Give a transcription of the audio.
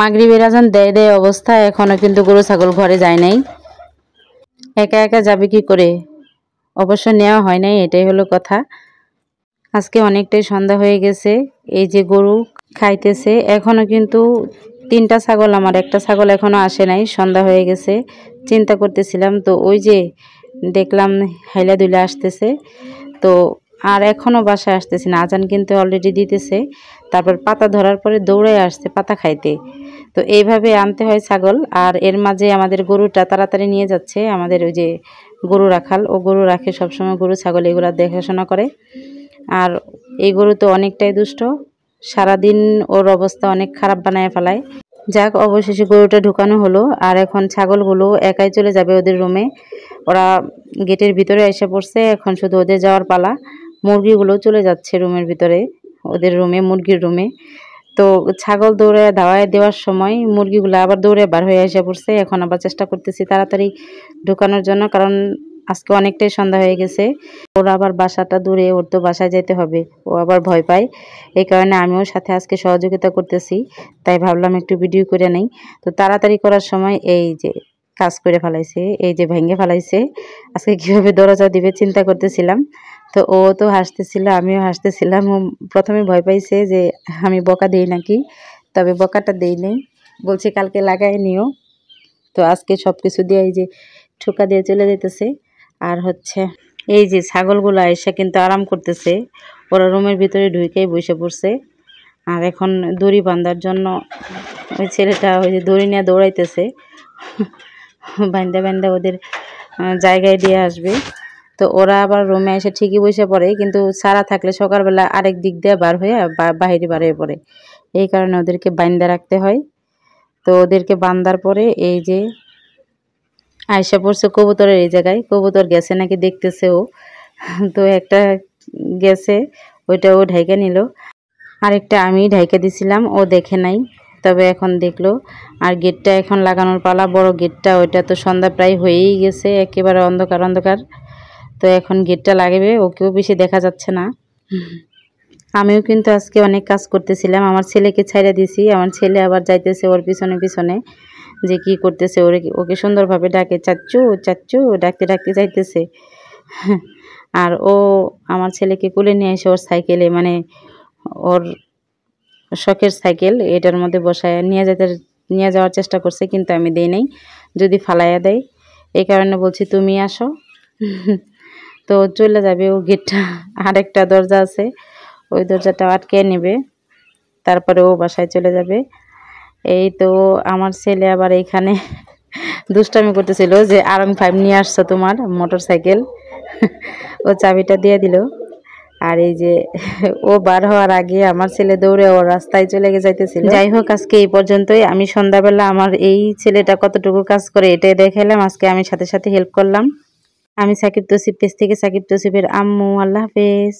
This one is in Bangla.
মাগরিবের আজান দেয় দেয় অবস্থা, এখনো কিন্তু গরু ছাগল ঘরে যায় নাই। একা একা যাবে কি করে, অবশ্য নেওয়া হয় নাই, এটাই হলো কথা। আজকে অনেকটাই সন্ধ্যা হয়ে গেছে। এই যে গরু খাইতেছে, এখনো কিন্তু 3টা ছাগল, আমার একটা ছাগল এখনো আসে নাই, সন্ধ্যা হয়ে গেছে। চিন্তা করতেছিলাম, তো ওই যে দেখলাম হাইলা দুইলা আসতেছে, তো আর এখনো বাসায় আসতেছে না। আজান কিন্তু অলরেডি দিতেছে, তারপর পাতা ধরার পরে দৌড়ে আসছে পাতা খাইতে। তো এইভাবে আনতে হয় ছাগল। আর এর মাঝে আমাদের গরুটা তাড়াতাড়ি নিয়ে যাচ্ছে, আমাদের ওই যে গরু রাখাল, ও গরু রাখে সবসময়, গরু ছাগল এগুলা দেখাশোনা করে। আর এই গরু তো অনেকটাই দুষ্ট, সারাদিন ওর অবস্থা অনেক খারাপ বানায় ফেলায়। যাক, অবশেষে গরুটা ঢুকানো হলো। আর এখন ছাগলগুলো একাই চলে যাবে ওদের রুমে, ওরা গেটের ভিতরে এসে পড়ছে, এখন শুধু ওদের যাওয়ার পালা। মুরগিগুলো চলে যাচ্ছে রুমের ভিতরে, ওদের রুমে, মুরগির রুমে। তো ছাগল দৌড়ে ধাওয়ায় দেওয়ার সময় মুরগিগুলো আবার দৌড়ে বার হয়ে এসে পড়ছে। এখন আবার চেষ্টা করতেছি তাড়াতাড়ি ঢুকানোর জন্য, কারণ আজকে অনেকটাই সন্ধ্যা হয়ে গেছে। ওর আবার বাসাটা দূরে, ওর তো বাসায় যেতে হবে, ও আবার ভয় পায়। এই কারণে আমিও সাথে আজকে সহযোগিতা করতেছি, তাই ভাবলাম একটু ভিডিও করে নেই। তো তাড়াতাড়ি করার সময় এই যে কাজ করে ফেলাইছে, এই যে ভেঙে ফেলাইছে। আজকে কিভাবে দরজা দিবে চিন্তা করতেছিলাম। তো ও তো হাসতেছিল, আমিও হাসতেছিলাম। ও প্রথমে ভয় পাইছে যে আমি বকা দিই নাকি, তবে বকাটা দেই নেই, বলছে কালকে লাগাই নিও। তো আজকে সব কিছু দিয়ে এই যে ঠোকা দিয়ে চলে যেতেছে। আর হচ্ছে এই যে ছাগলগুলো এসে কিন্তু আরাম করতেছে, ওরা রুমের ভিতরে ঢুকেই বসে পড়ছে। আর এখন দড়ি বাঁধার জন্য ওই ছেলেটা ওই যে দড়ি নিয়ে দৌড়াইতেছে, বান্ধা বান্ধা ওদের জায়গায় দিয়ে আসবে। তো ওরা আবার রুমে এসে ঠিকই বসে পড়ে, কিন্তু সারা থাকলে সকালবেলা আরেক দিক দিয়ে বার হয়ে বাহিরে বার হয়ে পড়ে। এই কারণে ওদেরকে বান্ধা রাখতে হয়। তো ওদেরকে বান্ধার পরে এই যে আয়সা পড়ছে কবুতরের এই জায়গায়, কবুতর গেছে নাকি দেখতেছে ও। তো একটা গেছে, ওইটা ও ঢাইকা নিল, আরেকটা আমি ঢাইকা দিছিলাম, ও দেখে নাই, তবে এখন দেখলো। আর গেটটা এখন লাগানোর পালা, বড় গেটটা, ওইটা তো সন্ধ্যা প্রায় হয়েই গেছে, একেবারে অন্ধকার অন্ধকার। তো এখন গেটটা লাগাবে, ওকেও বেশি দেখা যাচ্ছে না। আমিও কিন্তু আজকে অনেক কাজ করতেছিলাম, আমার ছেলেকে ছাইড়া দিছি, আমার ছেলে আবার যাইতেছে ওর পিছনে পিছনে, যে কি করতেছে, ওকে সুন্দরভাবে ডাকে, চাচ্চু চাচ্চু ডাকতে ডাকতে যাইতেছে। আর ও আমার ছেলেকে কোলে নিয়ে এসে ওর সাইকেলে, মানে ওর শখের সাইকেল, এটার মধ্যে বসায় নিয়ে যাওয়ার চেষ্টা করছে, কিন্তু আমি দেই নাই, যদি ফালাইয়া দেয়। এই কারণে বলছি তুমি আসো। তো চলে যাবে ও। গেটটা আরেকটা দরজা আছে, ওই দরজাটা আটকে নেবে, তারপরে ও বাসায় চলে যাবে। এই তো আমার ছেলে আবার এইখানে দুষ্টামি করতেছিল যে R15 নিয়ে আসছো তোমার মোটর সাইকেল। ও চাবিটা দিয়ে দিল। আর এই যে ও বার হওয়ার আগে আমার ছেলে দৌড়ে ও রাস্তায় চলে যাইতেছিল। যাই হোক, আজকে এই পর্যন্তই। আমি সন্ধ্যাবেলা আমার এই ছেলেটা কতটুকু কাজ করে এটাই দেখালাম, আজকে আমি সাথে সাথে হেল্প করলাম। আমি সাকিব তৌসিফ পেজ থেকে, সাকিব তৌসিফের আম্মু। আল্লাহ হাফেজ।